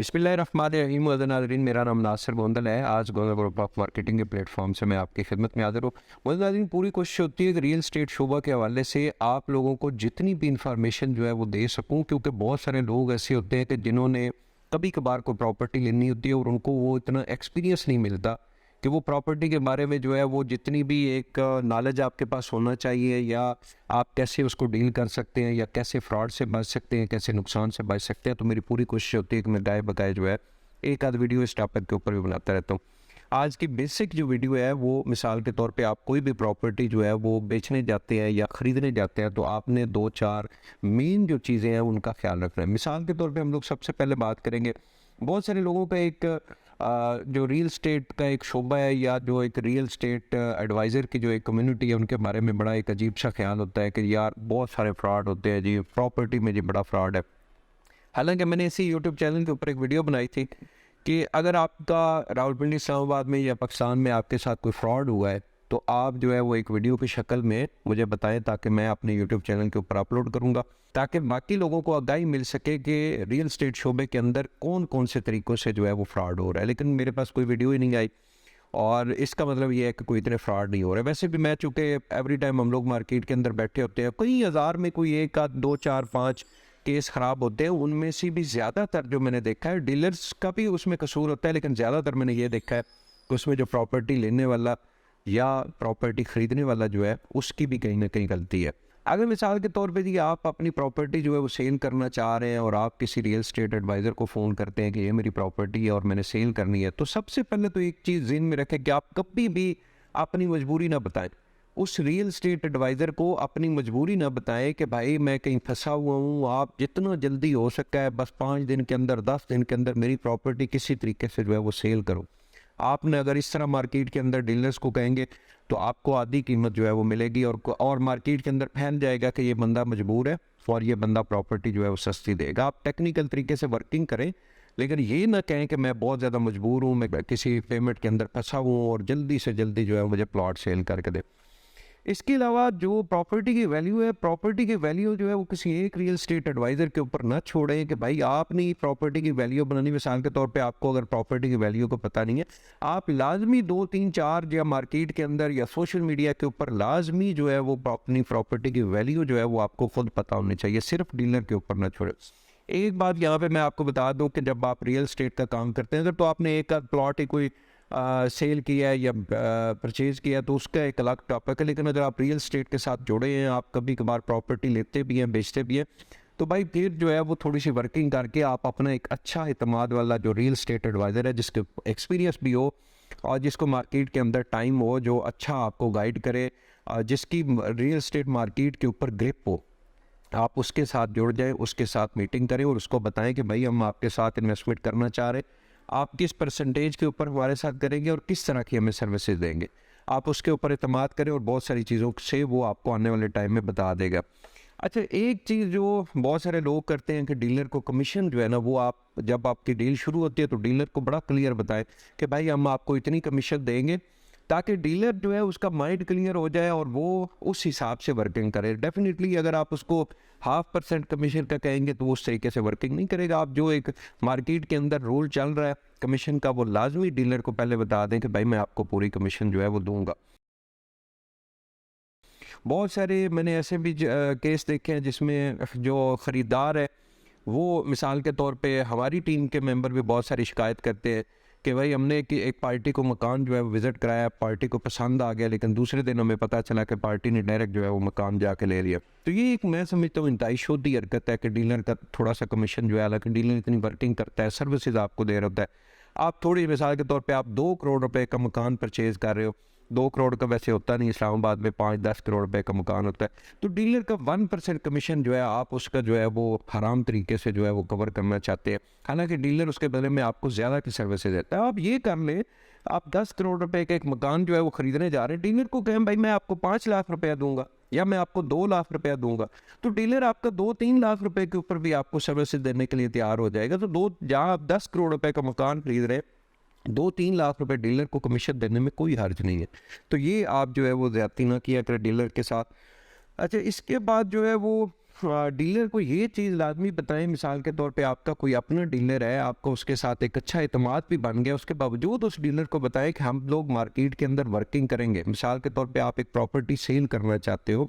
बिस्मिल्लाहिर्रहमानिर्रहीम नाज़रीन, मेरा नाम नासिर गोंदल है। आज गोंदल ग्रुप ऑफ मार्केटिंग के प्लेटफॉर्म से मैं आपकी खिदमत में हाज़िर हूँ। नाज़रीन, पूरी कोशिश होती है कि रियल एस्टेट शोबा के हवाले से आप लोगों को जितनी भी इंफॉर्मेशन जो है वो दे सकूँ, क्योंकि बहुत सारे लोग ऐसे होते हैं कि जिन्होंने कभी कभार को प्रॉपर्टी लेनी होती है और उनको वो इतना एक्सपीरियंस नहीं मिलता कि वो प्रॉपर्टी के बारे में जो है वो जितनी भी एक नॉलेज आपके पास होना चाहिए, या आप कैसे उसको डील कर सकते हैं, या कैसे फ्रॉड से बच सकते हैं, कैसे नुकसान से बच सकते हैं। तो मेरी पूरी कोशिश होती है कि मैं गाय बगाए जो है एक आध वीडियो इस टॉपिक के ऊपर भी बनाता रहता हूँ। आज की बेसिक जो वीडियो है वो मिसाल के तौर पे आप कोई भी प्रॉपर्टी जो है वो बेचने जाते हैं या ख़रीदने जाते हैं, तो आपने दो चार मेन जो चीज़ें हैं उनका ख्याल रखना है। मिसाल के तौर पे हम लोग सबसे पहले बात करेंगे, बहुत सारे लोगों का एक जो रियल स्टेट का एक शोबा है, या जो एक रियल स्टेट एडवाइज़र की जो एक कम्युनिटी है, उनके बारे में बड़ा एक अजीब सा ख्याल होता है कि यार बहुत सारे फ्रॉड होते हैं जी, प्रॉपर्टी में जी बड़ा फ्रॉड है। हालांकि मैंने इसी यूट्यूब चैनल के ऊपर एक वीडियो बनाई थी कि अगर आपका रावलपिंडी, इस्लामाबाद में या पाकिस्तान में आपके साथ कोई फ्रॉड हुआ है, तो आप जो है वो एक वीडियो की शक्ल में मुझे बताएं, ताकि मैं अपने यूट्यूब चैनल के ऊपर अपलोड करूंगा, ताकि बाकी लोगों को आगाही मिल सके कि रियल एस्टेट शोबे के अंदर कौन कौन से तरीक़ों से जो है वो फ्रॉड हो रहा है। लेकिन मेरे पास कोई वीडियो ही नहीं आई, और इसका मतलब ये है कि कोई इतने फ्रॉड नहीं हो रहे। वैसे भी मैं, चूँकि एवरी टाइम हम लोग मार्केट के अंदर बैठे होते हैं, कई हज़ार में कोई एक आध दो चार पाँच केस ख़राब होते हैं, उनमें से भी ज़्यादातर जो मैंने देखा है, डीलर्स का भी उसमें कसूर होता है, लेकिन ज़्यादातर मैंने ये देखा है कि उसमें जो प्रॉपर्टी लेने वाला या प्रॉपर्टी ख़रीदने वाला जो है उसकी भी कहीं ना कहीं गलती है। अगर मिसाल के तौर पे जी आप अपनी प्रॉपर्टी जो है वो सेल करना चाह रहे हैं, और आप किसी रियल एस्टेट एडवाइज़र को फ़ोन करते हैं कि ये मेरी प्रॉपर्टी है और मैंने सेल करनी है, तो सबसे पहले तो एक चीज़ ज़हन में रखें कि आप कभी भी अपनी मजबूरी ना बताएं। उस रियल एस्टेट एडवाइज़र को अपनी मजबूरी ना बताएं कि भाई मैं कहीं फंसा हुआ हूँ, आप जितना जल्दी हो सकता है बस 5 दिन के अंदर, 10 दिन के अंदर मेरी प्रॉपर्टी किसी तरीके से जो है वो सेल करो। आपने अगर इस तरह मार्केट के अंदर डीलर्स को कहेंगे, तो आपको आधी कीमत जो है वो मिलेगी, और मार्केट के अंदर फैल जाएगा कि ये बंदा मजबूर है और ये बंदा प्रॉपर्टी जो है वो सस्ती देगा। आप टेक्निकल तरीके से वर्किंग करें, लेकिन ये ना कहें कि मैं बहुत ज़्यादा मजबूर हूँ, मैं किसी पेमेंट के अंदर फंसा हूँ और जल्दी से जल्दी जो है मुझे प्लॉट सेल करके दे। इसके अलावा जो प्रॉपर्टी की वैल्यू है, प्रॉपर्टी की वैल्यू जो है वो किसी एक रियल एस्टेट एडवाइज़र के ऊपर ना छोड़ें कि भाई आपने प्रॉपर्टी की वैल्यू बनानी। मिसाल के तौर पे आपको अगर प्रॉपर्टी की वैल्यू को पता नहीं है, आप लाजमी 2 3 4 या मार्केट के अंदर या सोशल मीडिया के ऊपर लाजमी जो है वो अपनी प्रॉपर्टी की वैल्यू जो है वो आपको खुद पता होनी चाहिए, सिर्फ डीलर के ऊपर ना छोड़े। एक बात यहाँ पे मैं आपको बता दूँ कि जब आप रियल एस्टेट का काम करते हैं, तो आपने एक प्लॉट ही कोई सेल किया है या परचेज़ किया है, तो उसका एक अलग टॉपिक है। लेकिन अगर आप रियल एस्टेट के साथ जुड़े हैं, आप कभी कभार प्रॉपर्टी लेते भी हैं, बेचते भी हैं, तो भाई फिर जो है वो थोड़ी सी वर्किंग करके आप अपना एक अच्छा इतमाद वाला जो रियल एस्टेट एडवाइज़र है, जिसके एक्सपीरियंस भी हो और जिसको मार्केट के अंदर टाइम हो, जो अच्छा आपको गाइड करे, जिसकी रियल एस्टेट मार्केट के ऊपर ग्रिप हो, आप उसके साथ जुड़ जाएं, उसके साथ मीटिंग करें और उसको बताएं कि भाई हम आपके साथ इन्वेस्टमेंट करना चाह रहे हैं, आप किस परसेंटेज के ऊपर हमारे साथ करेंगे और किस तरह की हमें सर्विसेज देंगे। आप उसके ऊपर इत्मीनान करें और बहुत सारी चीज़ों से वो आपको आने वाले टाइम में बता देगा। अच्छा, एक चीज़ जो बहुत सारे लोग करते हैं कि डीलर को कमीशन जो है ना, वो आप जब आपकी डील शुरू होती है तो डीलर को बड़ा क्लियर बताएं कि भाई हम आपको इतनी कमीशन देंगे, ताकि डीलर जो है उसका माइंड क्लियर हो जाए और वो उस हिसाब से वर्किंग करे। डेफिनेटली अगर आप उसको 0.5% कमीशन का कहेंगे तो वो उस तरीके से वर्किंग नहीं करेगा। आप जो एक मार्केट के अंदर रूल चल रहा है कमीशन का, वो लाजमी डीलर को पहले बता दें कि भाई मैं आपको पूरी कमीशन जो है वो दूंगा। बहुत सारे मैंने ऐसे भी केस देखे हैं जिसमें जो ख़रीदार है वो, मिसाल के तौर पे हमारी टीम के मेंबर भी बहुत सारी शिकायत करते हैं कि भाई हमने कि एक पार्टी को मकान जो है विज़िट कराया, पार्टी को पसंद आ गया, लेकिन दूसरे दिन हमें पता चला कि पार्टी ने डायरेक्ट जो है वो मकान जाके ले लिया। तो ये एक, मैं समझता हूँ, इंतहाई शुद्ध हरकत है कि डीलर का थोड़ा सा कमीशन जो है, हालांकि डीलर इतनी वर्किंग करता है, सर्विसेज आपको दे रहा होता है, आप थोड़ी, मिसाल के तौर पे आप 2 करोड़ रुपए का मकान परचेज़ कर रहे हो, 2 करोड़ का वैसे होता नहीं, इस्लामाबाद में 5-10 करोड़ रुपए का मकान होता है, तो डीलर का 1% कमीशन जो है आप उसका जो है वो हराम तरीके से जो है वो कवर करना चाहते हैं। हालांकि डीलर उसके बदले में आपको ज़्यादा की सर्विसेज देता है। आप ये कर लें, आप 10 करोड़ रुपए का एक मकान जो है वो ख़रीदने जा रहे हैं, डीलर को कहें भाई मैं आपको 5 लाख रुपया दूंगा या मैं आपको 2 लाख रुपया दूंगा, तो डीलर आपका 2-3 लाख रुपए के ऊपर भी आपको सर्विसेज देने के लिए तैयार हो जाएगा। तो जहाँ आप 10 करोड़ रुपए का मकान खरीद रहे हैं, 2-3 लाख रुपए डीलर को कमीशन देने में कोई हर्ज नहीं है। तो ये आप जो है वो ज़्यादती ना किया करें डीलर के साथ। अच्छा, इसके बाद जो है वो डीलर को ये चीज़ लाज़मी बताएं, मिसाल के तौर पे आपका कोई अपना डीलर है, आपका उसके साथ एक अच्छा इत्मीनान भी बन गया, उसके बावजूद उस डीलर को बताएं कि हम लोग मार्केट के अंदर वर्किंग करेंगे। मिसाल के तौर पे आप एक प्रॉपर्टी सेल करना चाहते हो,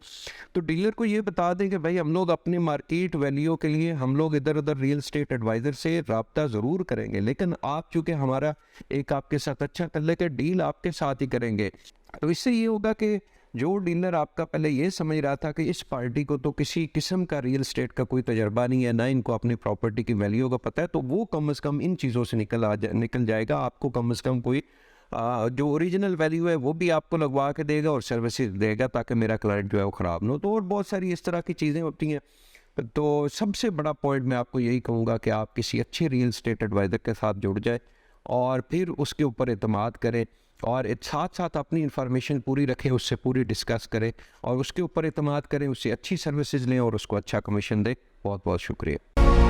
तो डीलर को ये बता दें कि भाई हम लोग अपने मार्केट वैल्यू के लिए हम लोग इधर उधर रियल एस्टेट एडवाइज़र से रब्ता ज़रूर करेंगे, लेकिन आप चूँकि हमारा एक आपके साथ अच्छा कर लेके डील आपके साथ ही करेंगे। तो इससे ये होगा कि जो डीलर आपका पहले ये समझ रहा था कि इस पार्टी को तो किसी किस्म का रियल एस्टेट का कोई तजर्बा नहीं है, ना इनको अपनी प्रॉपर्टी की वैल्यू का पता है, तो वो कम से कम इन चीज़ों से निकल जाएगा। आपको कम से कम कोई जो ओरिजिनल वैल्यू है वो भी आपको लगवा के देगा और सर्विसेज देगा, ताकि मेरा क्लाइंट जो है वो ख़राब ना हो। तो और बहुत सारी इस तरह की चीज़ें होती हैं। तो सबसे बड़ा पॉइंट मैं आपको यही कहूँगा कि आप किसी अच्छे रियल एस्टेट एडवाइज़र के साथ जुड़ जाए और फिर उसके ऊपर एतमाद करें, और साथ साथ अपनी इंफॉर्मेशन पूरी रखें, उससे पूरी डिस्कस करें और उसके ऊपर एतमाद करें, उससे अच्छी सर्विसेज लें और उसको अच्छा कमीशन दें। बहुत बहुत शुक्रिया।